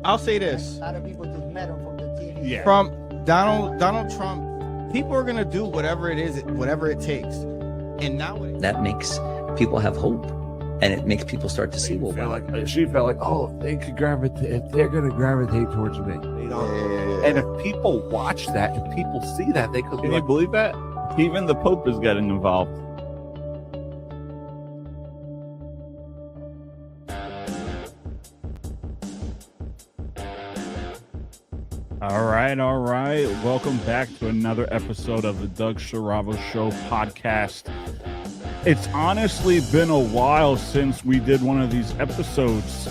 I'll say this. A lot of people just met him from the TV. Yeah. From Donald Trump, people are gonna do whatever it is, whatever it takes. And now that makes people have hope, and it makes people start to see, well, she felt like, oh, if they could gravitate, if they're going to gravitate towards me, you know. And if people watch that, if people see that, they could. Can you believe that? Even the Pope is getting involved. All right. Welcome back to another episode of the Doug Siravo Show podcast. It's honestly been a while since we did one of these episodes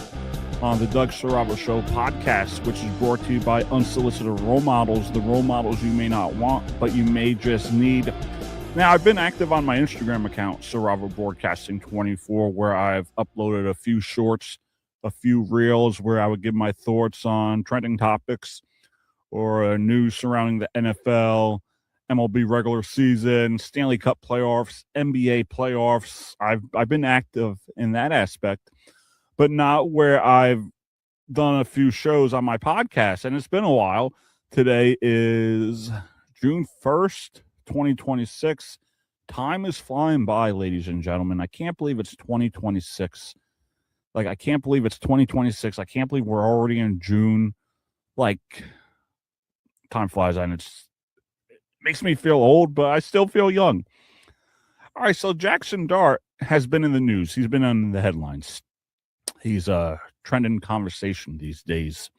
on the Doug Siravo Show podcast, which is brought to you by Unsolicited Role Models, the role models you may not want, but you may just need. Now, I've been active on my Instagram account, Siravo Broadcasting 24, where I've uploaded a few shorts, a few reels, where I would give my thoughts on trending topics or news surrounding the NFL, MLB regular season, Stanley Cup playoffs, NBA playoffs. I've been active in that aspect, but not where I've done a few shows on my podcast. And it's been a while. Today is June 1st, 2026. Time is flying by, ladies and gentlemen. I can't believe it's 2026. I can't believe it's 2026. I can't believe we're already in June. Time flies, and it makes me feel old, but I still feel young. All right, so Jaxson Dart has been in the news. He's been on the headlines. He's a trending conversation these days.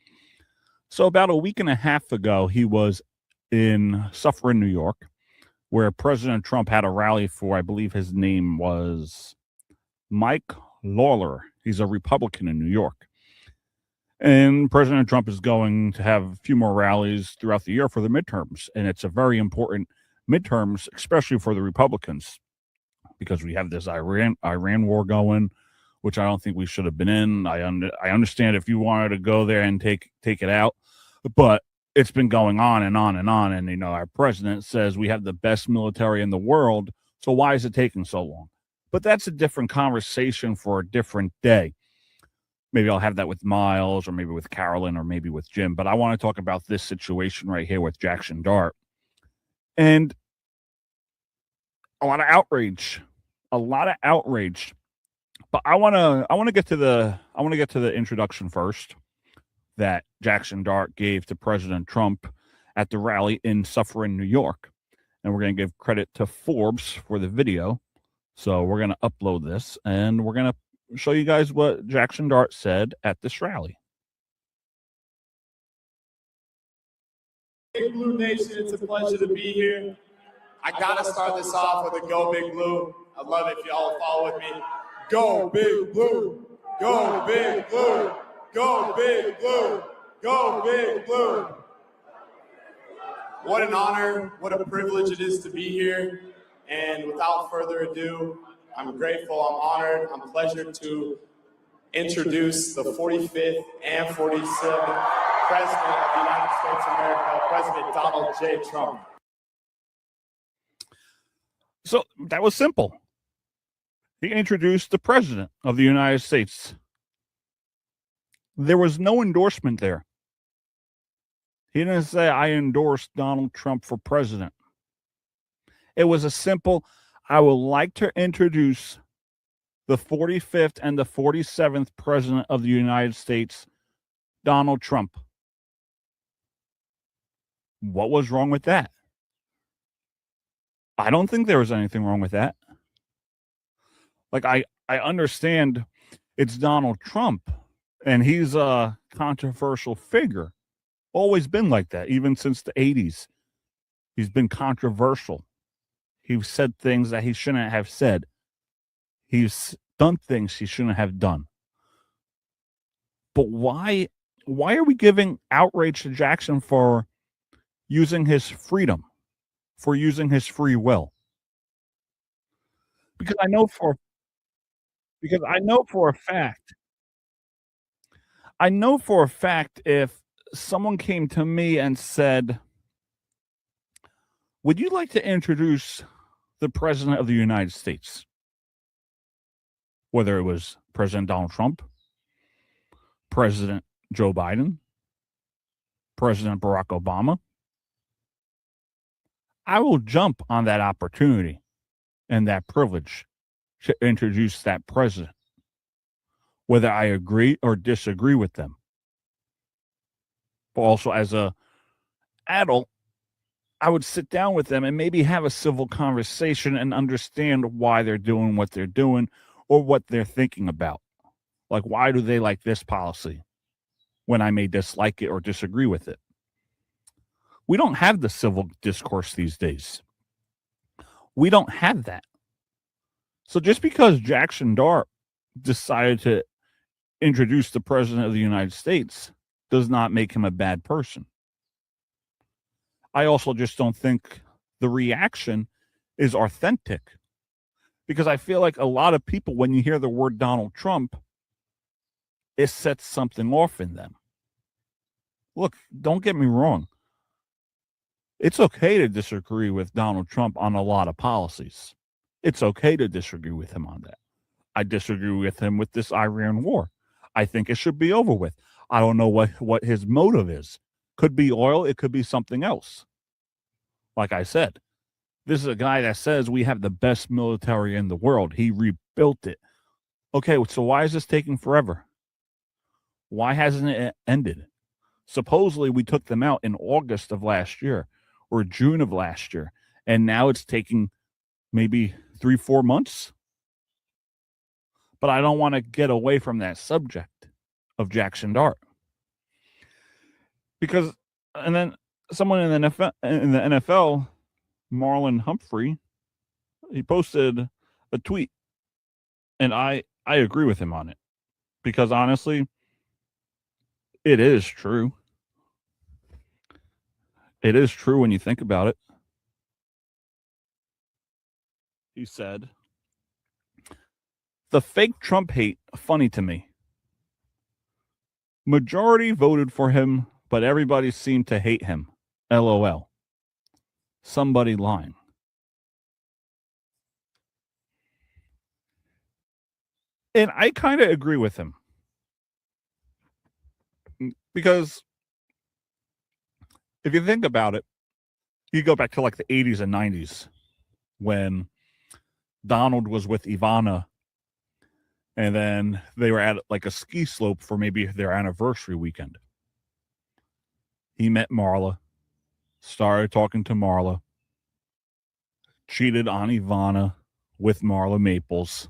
So about a week and a half ago, he was in Suffern, New York, where President Trump had a rally for, I believe his name was Mike Lawler. He's a Republican in New York. And President Trump is going to have a few more rallies throughout the year for the midterms. And it's a very important midterms, especially for the Republicans, because we have this Iran war going, which I don't think we should have been in. I understand if you wanted to go there and take it out, but it's been going on and on and on. And, our president says we have the best military in the world. So why is it taking so long? But that's a different conversation for a different day. Maybe I'll have that with Miles, or maybe with Carolyn, or maybe with Jim. But I want to talk about this situation right here with Jaxson Dart. And a lot of outrage. But I want to get to the introduction first that Jaxson Dart gave to President Trump at the rally in Suffern, New York. And we're going to give credit to Forbes for the video. So we're going to upload this, and we're going to show you guys what Jaxson Dart said at this rally. Big Blue Nation, it's a pleasure to be here. I gotta start this off with a Go Big Blue. I love it if y'all follow with me. Go Big Blue, go Big Blue, go Big Blue, go Big Blue. What an honor, what a privilege it is to be here. And without further ado, I'm grateful, I'm honored, I'm pleasured to introduce the 45th and 47th President of the United States of America, President Donald J. Trump. So that was simple. He introduced the President of the United States. There was no endorsement there. He didn't say, I endorse Donald Trump for president. It was a simple, I would like to introduce the 45th and the 47th President of the United States, Donald Trump. What was wrong with that? I don't think there was anything wrong with that. I understand it's Donald Trump, and he's a controversial figure. Always been like that, even since the 80s. He's been controversial. He's said things that he shouldn't have said. He's done things he shouldn't have done. But why are we giving outrage to Jaxson for using his freedom, for using his free will? Because I know for a fact if someone came to me and said, would you like to introduce the President of the United States? Whether it was President Donald Trump, President Joe Biden, President Barack Obama, I will jump on that opportunity and that privilege to introduce that president, whether I agree or disagree with them. But also as a adult, I would sit down with them and maybe have a civil conversation and understand why they're doing what they're doing or what they're thinking about. Like, why do they like this policy when I may dislike it or disagree with it? We don't have the civil discourse these days. We don't have that. So just because Jaxson Dart decided to introduce the president of the United States does not make him a bad person. I also just don't think the reaction is authentic, because I feel like a lot of people, when you hear the word Donald Trump, it sets something off in them. Look, don't get me wrong. It's okay to disagree with Donald Trump on a lot of policies. It's okay to disagree with him on that. I disagree with him with this Iran war. I think it should be over with. I don't know what his motive is. Could be oil. It could be something else. Like I said, this is a guy that says we have the best military in the world. He rebuilt it. Okay, so why is this taking forever? Why hasn't it ended? Supposedly we took them out in August of last year or June of last year, and now it's taking maybe 3-4 months. But I don't want to get away from that subject of Jaxson Dart, because, and then someone in the NFL, Marlon Humphrey, he posted a tweet, and I agree with him on it, because honestly, it is true. It is true when you think about it. He said, "The fake Trump hate funny to me. Majority voted for him, but everybody seemed to hate him. LOL. Somebody lying." And I kind of agree with him, because if you think about it, you go back to like the 80s and 90s when Donald was with Ivana, and then they were at like a ski slope for maybe their anniversary weekend. He met Marla, started talking to Marla, cheated on Ivana with Marla Maples.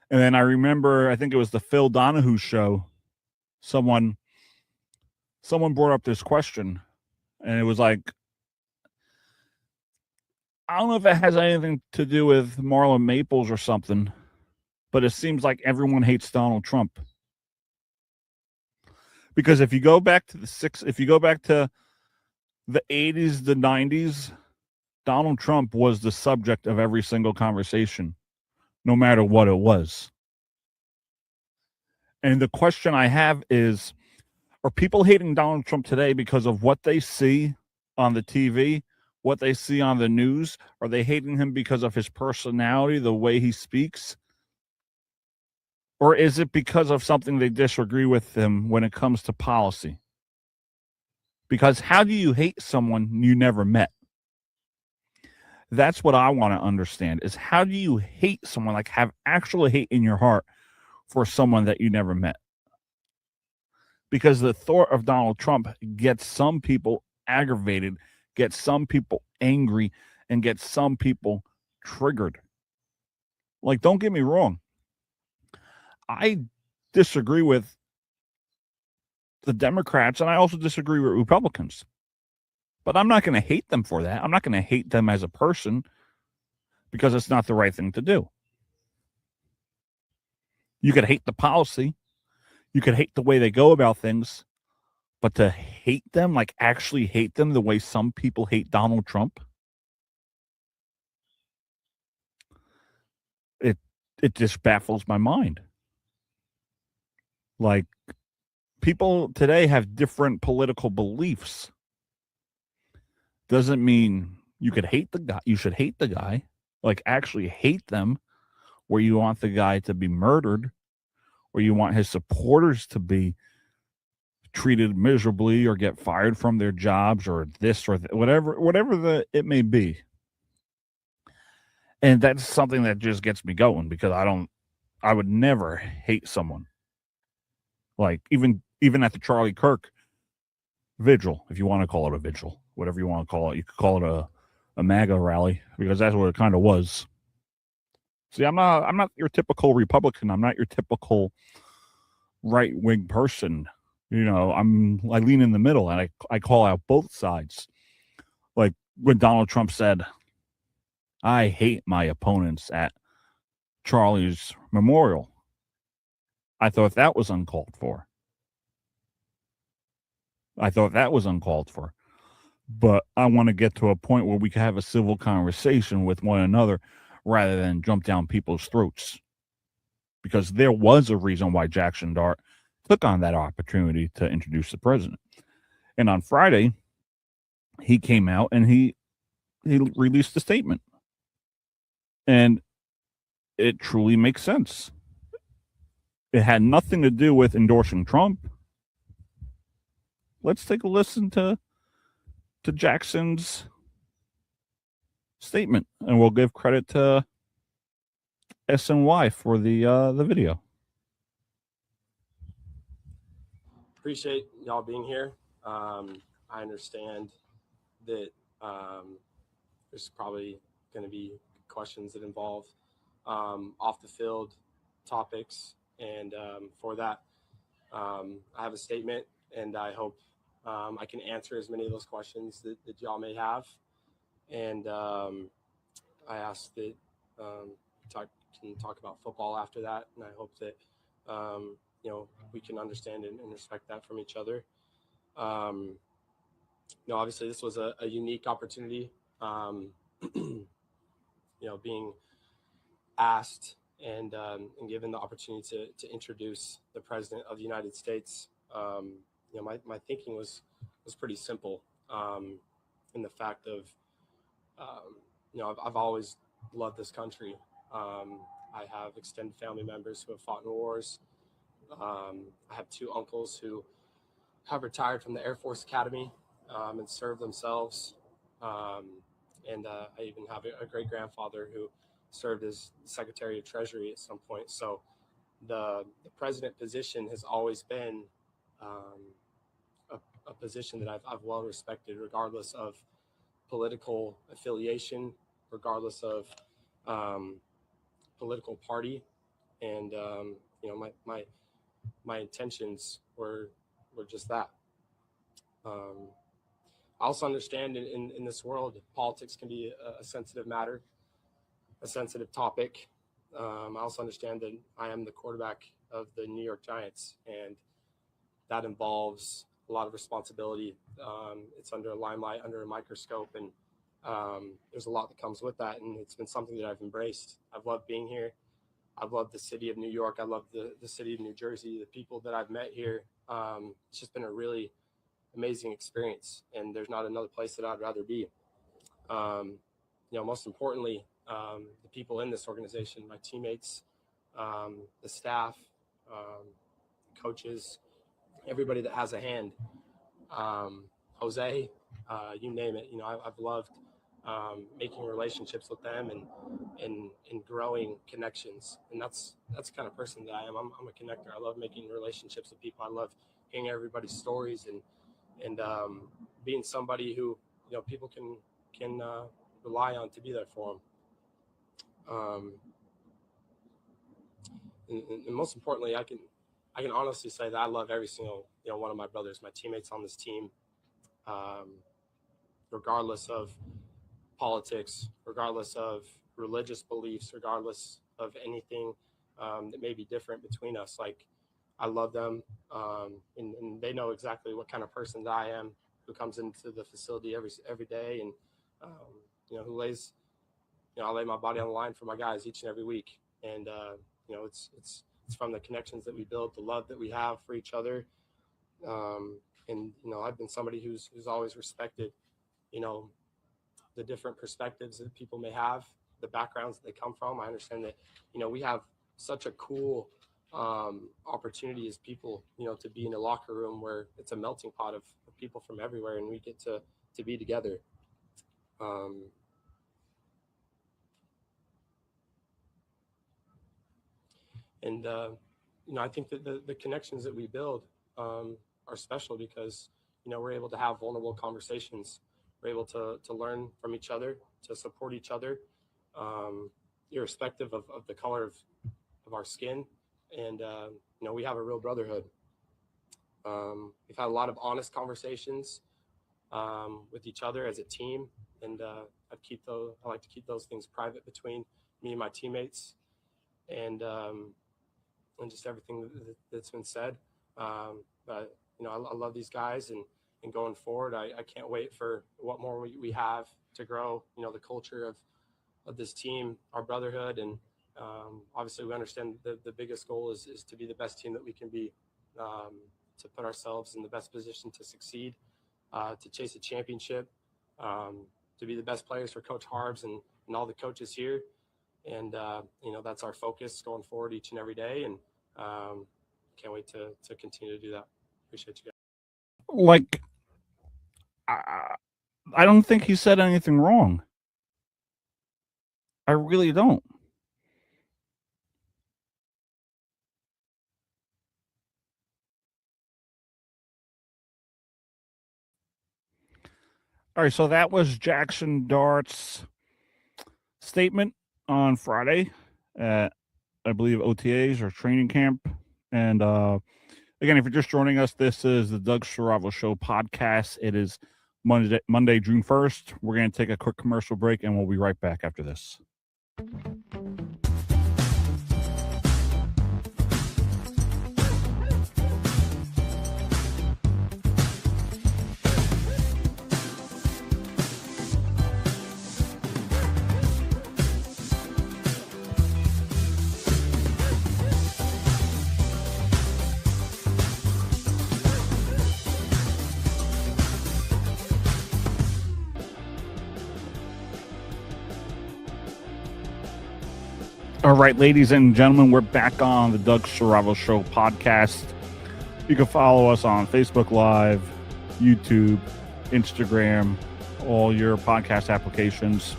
And then I remember, I think it was the Phil Donahue show, someone brought up this question, and it was like, I don't know if it has anything to do with Marla Maples or something, but it seems like everyone hates Donald Trump. Because if you go back to the 80s, the 90s, Donald Trump was the subject of every single conversation, no matter what it was. And the question I have is, are people hating Donald Trump today because of what they see on the TV, what they see on the news? Are they hating him because of his personality, the way he speaks? Or is it because of something they disagree with him when it comes to policy? Because how do you hate someone you never met? That's what I want to understand, is how do you hate someone, like have actual hate in your heart for someone that you never met? Because the thought of Donald Trump gets some people aggravated, gets some people angry, and gets some people triggered. Like, don't get me wrong. I disagree with the Democrats, and I also disagree with Republicans. But I'm not going to hate them for that. I'm not going to hate them as a person, because it's not the right thing to do. You could hate the policy. You could hate the way they go about things. But to hate them, like actually hate them the way some people hate Donald Trump, it just baffles my mind. Like, people today have different political beliefs. Doesn't mean you could hate the guy. You should hate the guy, like actually hate them, where you want the guy to be murdered, or you want his supporters to be treated miserably or get fired from their jobs or this or whatever it may be. And that's something that just gets me going, because I would never hate someone. Like even at the Charlie Kirk vigil, if you want to call it a vigil, whatever you want to call it, you could call it a MAGA rally, because that's what it kind of was. See, I'm not your typical Republican. I'm not your typical right-wing person. You know, I lean in the middle, and I call out both sides. Like when Donald Trump said, I hate my opponents at Charlie's memorial. I thought that was uncalled for. But I want to get to a point where we can have a civil conversation with one another rather than jump down people's throats. Because there was a reason why Jaxson Dart took on that opportunity to introduce the president. And on Friday, he came out and he released a statement. And it truly makes sense. It had nothing to do with endorsing Trump. Let's take a listen to Jackson's statement, and we'll give credit to SNY for the video. Appreciate y'all being here. I understand that there's probably going to be questions that involve off the field topics, and for that, I have a statement, and I hope I can answer as many of those questions that y'all may have. And I ask that can talk about football after that, and I hope that we can understand and respect that from each other. Obviously this was a unique opportunity. Being asked and given the opportunity to introduce the President of the United States. My thinking was pretty simple, in the fact of, I've always loved this country. I have extended family members who have fought in wars. I have two uncles who have retired from the Air Force Academy and served themselves. And I even have a great grandfather who served as Secretary of Treasury at some point. So the president position has always been a position that I've well respected, regardless of political affiliation, regardless of political party. And my intentions were just that. I also understand in this world, politics can be a sensitive matter, a sensitive topic. I also understand that I am the quarterback of the New York Giants, and that involves a lot of responsibility. It's under a limelight, under a microscope, and there's a lot that comes with that. And it's been something that I've embraced. I've loved being here. I've loved the city of New York. I love the city of New Jersey, the people that I've met here. It's just been a really amazing experience, and there's not another place that I'd rather be. Most importantly, the people in this organization, my teammates, the staff, coaches, everybody that has a hand, Jose, you name it. I've loved making relationships with them and growing connections. And that's the kind of person that I am. I'm a connector. I love making relationships with people. I love hearing everybody's stories and being somebody who people can rely on to be there for them. And most importantly, I can honestly say that I love every single one of my brothers, my teammates on this team, regardless of politics, regardless of religious beliefs, regardless of anything that may be different between us. Like, I love them, and they know exactly what kind of person that I am, who comes into the facility every day, and who lays, I lay my body on the line for my guys each and every week. And it's from the connections that we build, the love that we have for each other. And I've been somebody who's always respected, the different perspectives that people may have, the backgrounds that they come from. I understand that, we have such a cool opportunity as people, to be in a locker room where it's a melting pot of people from everywhere, and we get to be together. I think that the connections that we build are special because, we're able to have vulnerable conversations. We're able to learn from each other, to support each other, irrespective of the color of our skin. And, we have a real brotherhood. We've had a lot of honest conversations with each other as a team. And I like to keep those things private between me and my teammates. And just everything that's been said. But, I love these guys, and going forward, I can't wait for what more we have to grow, the culture of this team, our brotherhood. And obviously we understand the biggest goal is to be the best team that we can be, to put ourselves in the best position to succeed, to chase a championship, to be the best players for Coach Harbs and all the coaches here. And, that's our focus going forward each and every day. And can't wait to continue to do that. Appreciate you guys. Like, I don't think he said anything wrong. I really don't. All right, so that was Jaxson Dart's statement on Friday at, I believe, OTAs or training camp. And again, if you're just joining us, this is the Doug Siravo Show podcast. It is Monday, June 1st. We're going to take a quick commercial break, and we'll be right back after this. All right, ladies and gentlemen, we're back on the Doug Siravo Show podcast. You can follow us on Facebook Live, YouTube, Instagram, all your podcast applications.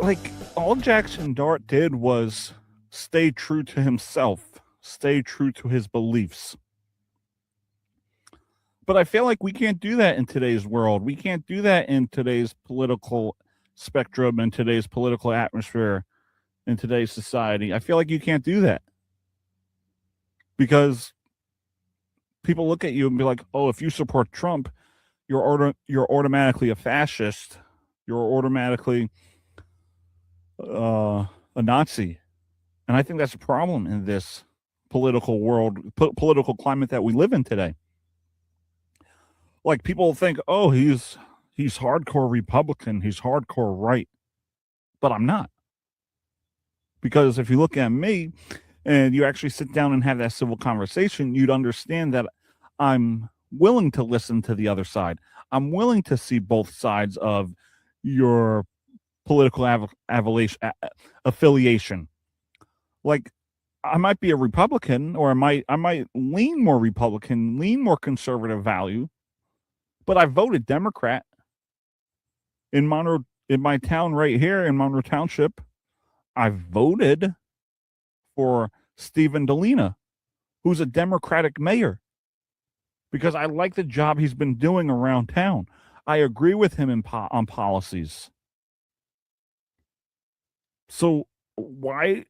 Like, all Jaxson Dart did was stay true to himself, stay true to his beliefs. But I feel like we can't do that in today's world. We can't do that in today's political spectrum, in today's political atmosphere, in today's society. I feel like you can't do that because people look at you and be like, oh, if you support Trump, you're automatically a fascist. You're automatically a Nazi. And I think that's a problem in this political world, political climate that we live in today. Like, people think, oh, he's hardcore Republican, he's hardcore right. But I'm not. Because if you look at me and you actually sit down and have that civil conversation, you'd understand that I'm willing to listen to the other side. I'm willing to see both sides of your political affiliation. Like, I might be a Republican, or I might lean more Republican, lean more conservative value, but I voted Democrat. In my town right here in Monroe Township, I voted for Stephen Delina, who's a Democratic mayor, because I like the job he's been doing around town. I agree with him on policies. So why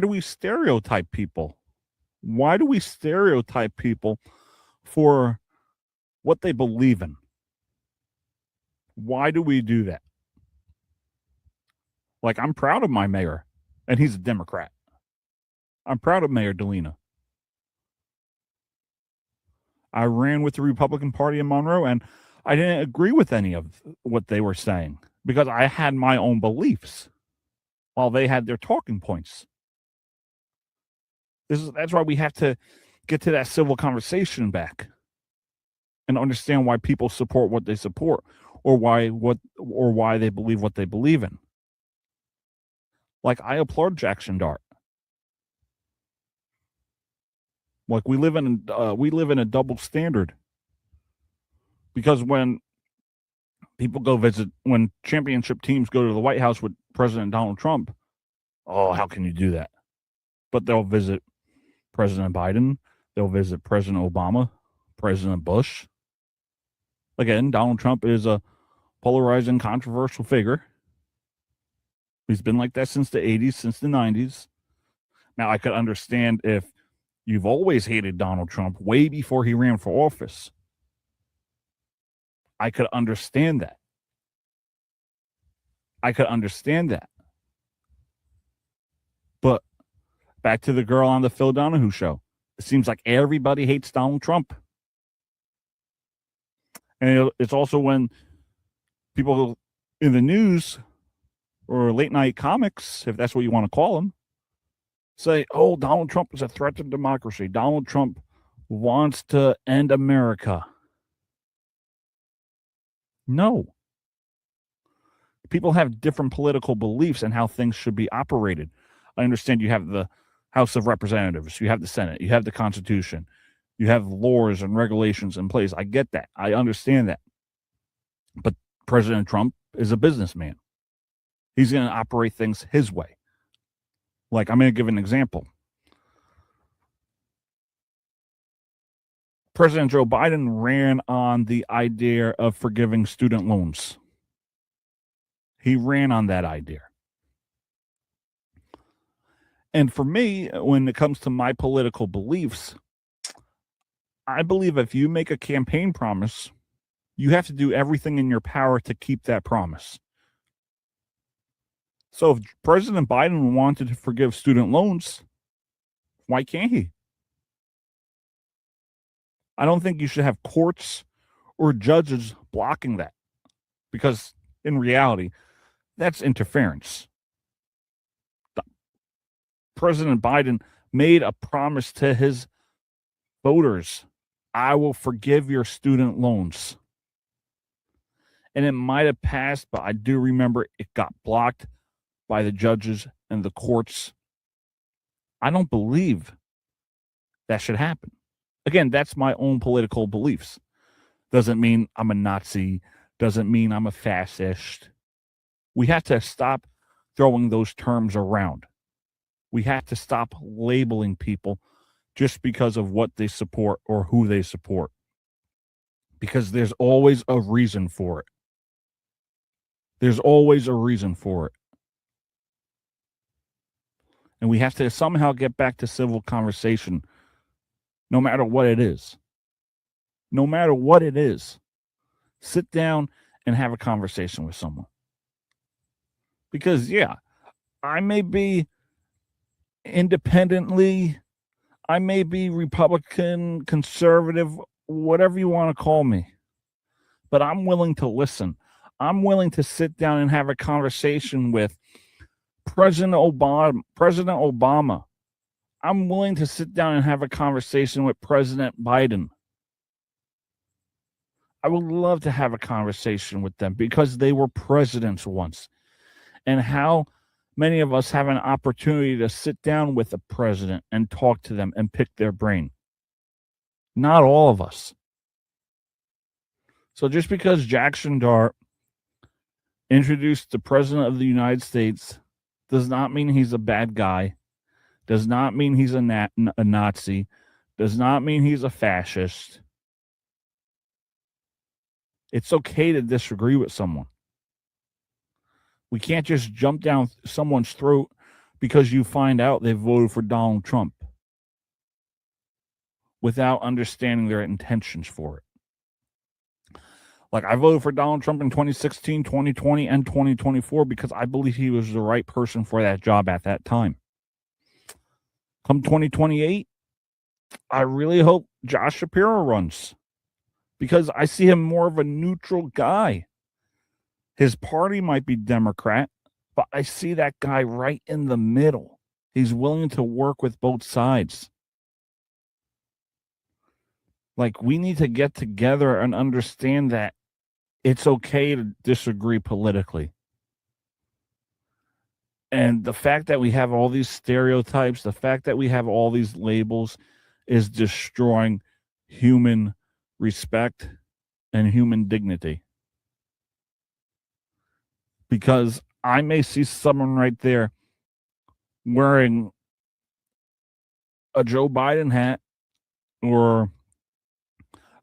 do we stereotype people? Why do we stereotype people for what they believe in? Why do we do that? Like, I'm proud of my mayor, and he's a Democrat. I'm proud of Mayor Delina. I ran with the Republican Party in Monroe, and I didn't agree with any of what they were saying because I had my own beliefs while they had their talking points. That's why we have to get to that civil conversation back and understand why people support what they support, or why they believe what they believe in. Like, I applaud Jaxson Dart. Like we live in a double standard. Because when people go visit, when championship teams go to the White House with President Donald Trump, oh, how can you do that? But they'll visit President Biden, they'll visit President Obama, President Bush. Again, Donald Trump is a polarizing, controversial figure. He's been like that since the 80s, since the 90s. Now, I could understand if you've always hated Donald Trump way before he ran for office. I could understand that. But back to the girl on the Phil Donahue show. It seems like everybody hates Donald Trump. And it's also when people in the news or late night comics, if that's what you want to call them, say, oh, Donald Trump is a threat to democracy. Donald Trump wants to end America. No. People have different political beliefs and how things should be operated. I understand you have the House of Representatives, you have the Senate, you have the Constitution, you have laws and regulations in place. I get that. I understand that. But President Trump is a businessman. He's going to operate things his way. Like, I'm going to give an example. President Joe Biden ran on the idea of forgiving student loans. He ran on that idea. And for me, when it comes to my political beliefs, I believe if you make a campaign promise, you have to do everything in your power to keep that promise. So if President Biden wanted to forgive student loans, why can't he? I don't think you should have courts or judges blocking that, because in reality, that's interference. President Biden made a promise to his voters. I will forgive your student loans. And it might have passed, but I do remember it got blocked by the judges and the courts. I don't believe that should happen. Again, that's my own political beliefs. Doesn't mean I'm a Nazi. Doesn't mean I'm a fascist. We have to stop throwing those terms around. We have to stop labeling people just because of what they support or who they support. Because there's always a reason for it. There's always a reason for it. And we have to somehow get back to civil conversation, no matter what it is. No matter what it is. Sit down and have a conversation with someone. Because, yeah, I may be independently, I may be Republican, conservative, whatever you want to call me. But I'm willing to listen. I'm willing to sit down and have a conversation with President Obama. I'm willing to sit down and have a conversation with President Biden. I would love to have a conversation with them because they were presidents once. And how many of us have an opportunity to sit down with a president and talk to them and pick their brain? Not all of us. So just because Jaxson Dart introduced the president of the United States does not mean he's a bad guy, does not mean he's a Nazi, does not mean he's a fascist. It's okay to disagree with someone. We can't just jump down someone's throat because you find out they voted for Donald Trump without understanding their intentions for it. Like, I voted for Donald Trump in 2016, 2020, and 2024 because I believe he was the right person for that job at that time. Come 2028, I really hope Josh Shapiro runs because I see him more of a neutral guy. His party might be Democrat, but I see that guy right in the middle. He's willing to work with both sides. Like, we need to get together and understand that it's okay to disagree politically. And the fact that we have all these stereotypes, the fact that we have all these labels, is destroying human respect and human dignity. Because I may see someone right there wearing a Joe Biden hat or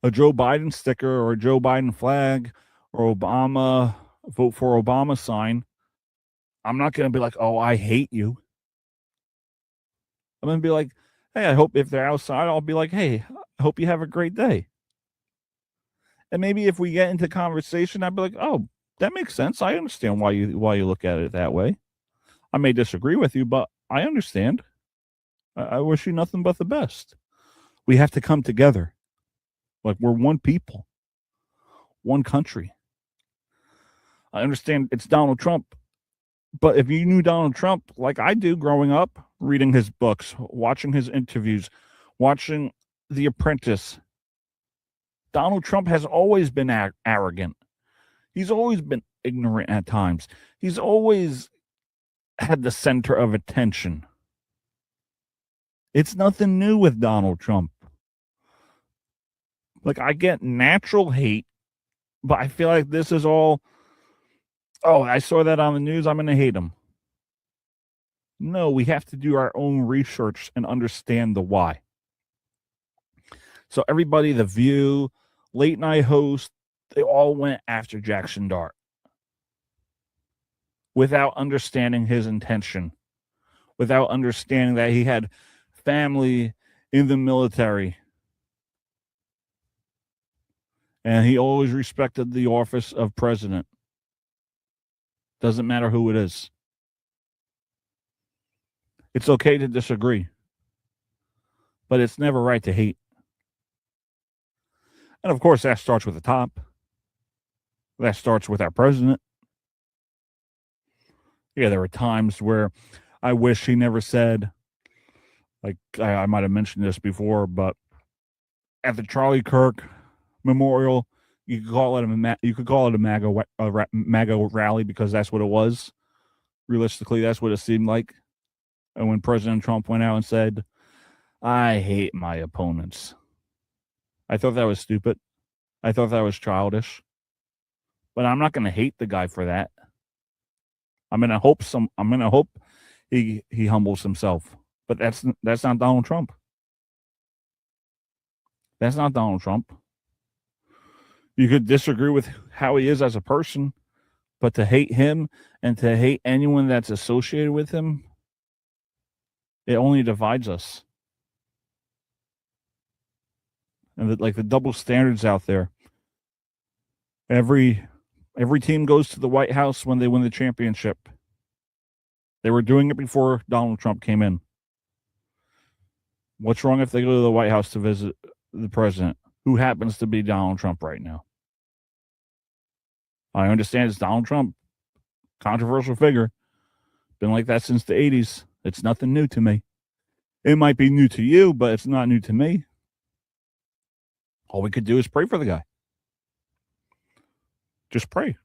a Joe Biden sticker or a Joe Biden flag or Obama, vote for Obama sign. I'm not going to be like, oh, I hate you. I'm going to be like, hey, I hope if they're outside, I'll be like, hey, I hope you have a great day. And maybe if we get into conversation, I'd be like, oh, that makes sense. I understand why you look at it that way. I may disagree with you, but I understand. I wish you nothing but the best. We have to come together. Like we're one people, one country. I understand it's Donald Trump, but if you knew Donald Trump like I do growing up, reading his books, watching his interviews, watching The Apprentice, Donald Trump has always been arrogant. He's always been ignorant at times. He's always had the center of attention. It's nothing new with Donald Trump. Like, I get natural hate, but I feel like this is all, oh, I saw that on the news, I'm going to hate him. No, we have to do our own research and understand the why. So everybody, The View, late night host, they all went after Jaxson Dart without understanding his intention, without understanding that he had family in the military. And he always respected the office of president. Doesn't matter who it is. It's okay to disagree, but it's never right to hate. And of course, that starts with the top. That starts with our president. Yeah, there were times where I wish he never said, like I might have mentioned this before, but at the Charlie Kirk Memorial, you could call it a MAGA rally because that's what it was. Realistically, that's what it seemed like. And when President Trump went out and said, "I hate my opponents," I thought that was stupid. I thought that was childish. But I'm not going to hate the guy for that. I'm going to hope he humbles himself. But that's not Donald Trump. That's not Donald Trump. You could disagree with how he is as a person, but to hate him and to hate anyone that's associated with him, it only divides us. And the double standards out there. Every team goes to the White House when they win the championship. They were doing it before Donald Trump came in. What's wrong if they go to the White House to visit the president, who happens to be Donald Trump right now? I understand it's Donald Trump, controversial figure. Been like that since the 80s. It's nothing new to me. It might be new to you, but it's not new to me. All we could do is pray for the guy. Just pray.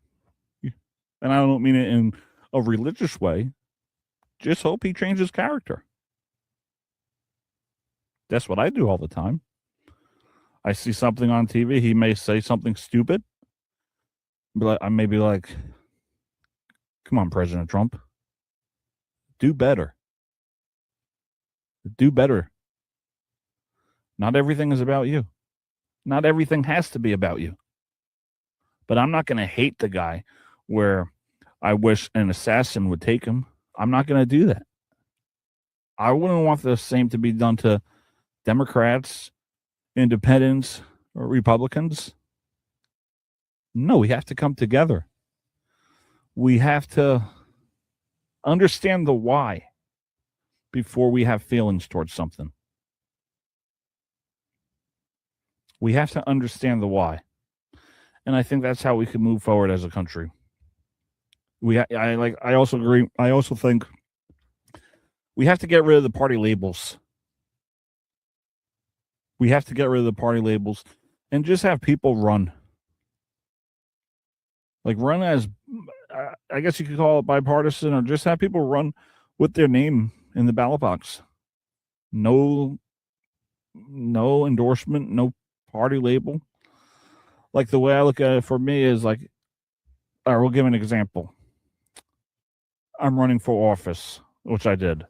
And I don't mean it in a religious way. Just hope he changes character. That's what I do all the time. I see something on TV. He may say something stupid. But I may be like, come on, President Trump. Do better. Do better. Not everything is about you. Not everything has to be about you. But I'm not going to hate the guy where I wish an assassin would take him. I'm not going to do that. I wouldn't want the same to be done to Democrats, independents, or Republicans. No, we have to come together. We have to understand the why before we have feelings towards something. We have to understand the why. And I think that's how we can move forward as a country. I also agree. I also think we have to get rid of the party labels. We have to get rid of the party labels and just have people run. Like run as, I guess you could call it bipartisan, or just have people run with their name in the ballot box. No no endorsement, no party label. Like the way I look at it for me is like, all right, we'll give an example. I'm running for office, which I did,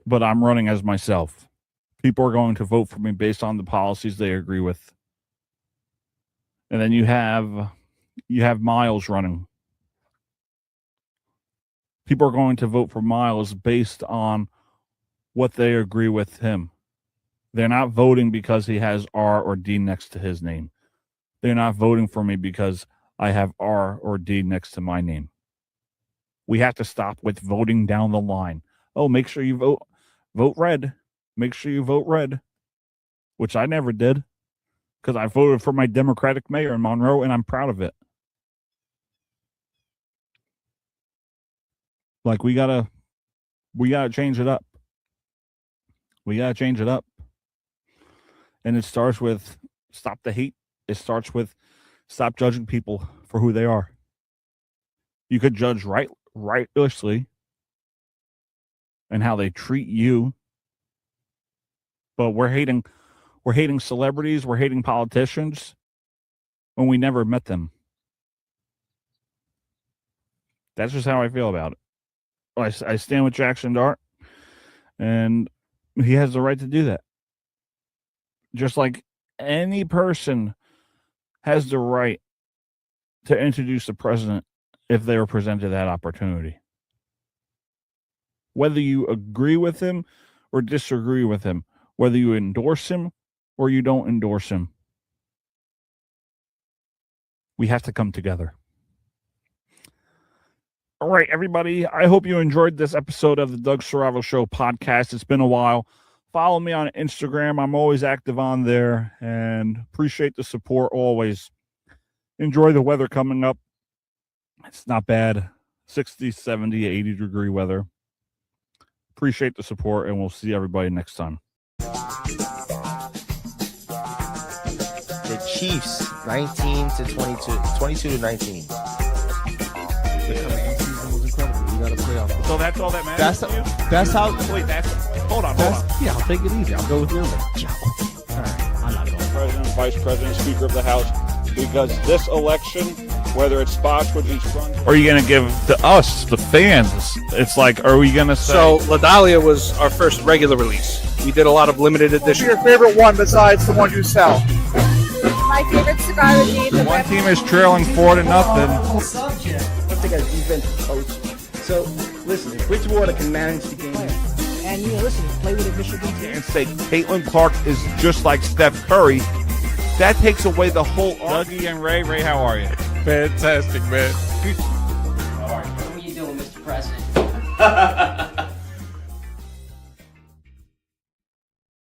but I'm running as myself. People are going to vote for me based on the policies they agree with. And then you have Miles running. People are going to vote for Miles based on what they agree with him. They're not voting because he has R or D next to his name. They're not voting for me because I have R or D next to my name. We have to stop with voting down the line. Oh, make sure you vote red. Make sure you vote red, which I never did because I voted for my Democratic mayor in Monroe, and I'm proud of it. Like, we gotta change it up. We gotta change it up. And it starts with stop the hate. It starts with stop judging people for who they are. You could judge righteously and how they treat you, but we're hating celebrities, we're hating politicians when we never met them. That's just how I feel about it. I stand with Jaxson Dart, and he has the right to do that. Just like any person has the right to introduce the president if they were presented that opportunity. Whether you agree with him or disagree with him, whether you endorse him or you don't endorse him, we have to come together. All right, everybody. I hope you enjoyed this episode of the Doug Siravo Show podcast. It's been a while. Follow me on Instagram. I'm always active on there, and appreciate the support always. Enjoy the weather coming up. It's not bad. 60, 70, 80 degree weather. Appreciate the support, and we'll see everybody next time. The Chiefs, 19 to 22, 22 to 19. We got a playoff. So that's all that matters. That's how. Wait, hold on. Yeah, I'll take it easy. I'll go with your number. All right, I'm not going. President, Vice President, Speaker of the House, because this election, whether it's spots with each run, or are you going to give to us, the fans? It's like, are we going to say? So LaDahlia was our first regular release. We did a lot of limited edition. What's your favorite one besides the one you sell? My favorite cigar would be the one team is trailing 4-0. I think as defensive coach. So, listen, if Bridgewater can manage the game, and listen, play with a Michigan team, And say Caitlin Clark is just like Steph Curry, that takes away the whole. Dougie and Ray. Ray, how are you? Fantastic, man. What are you doing, Mr. President?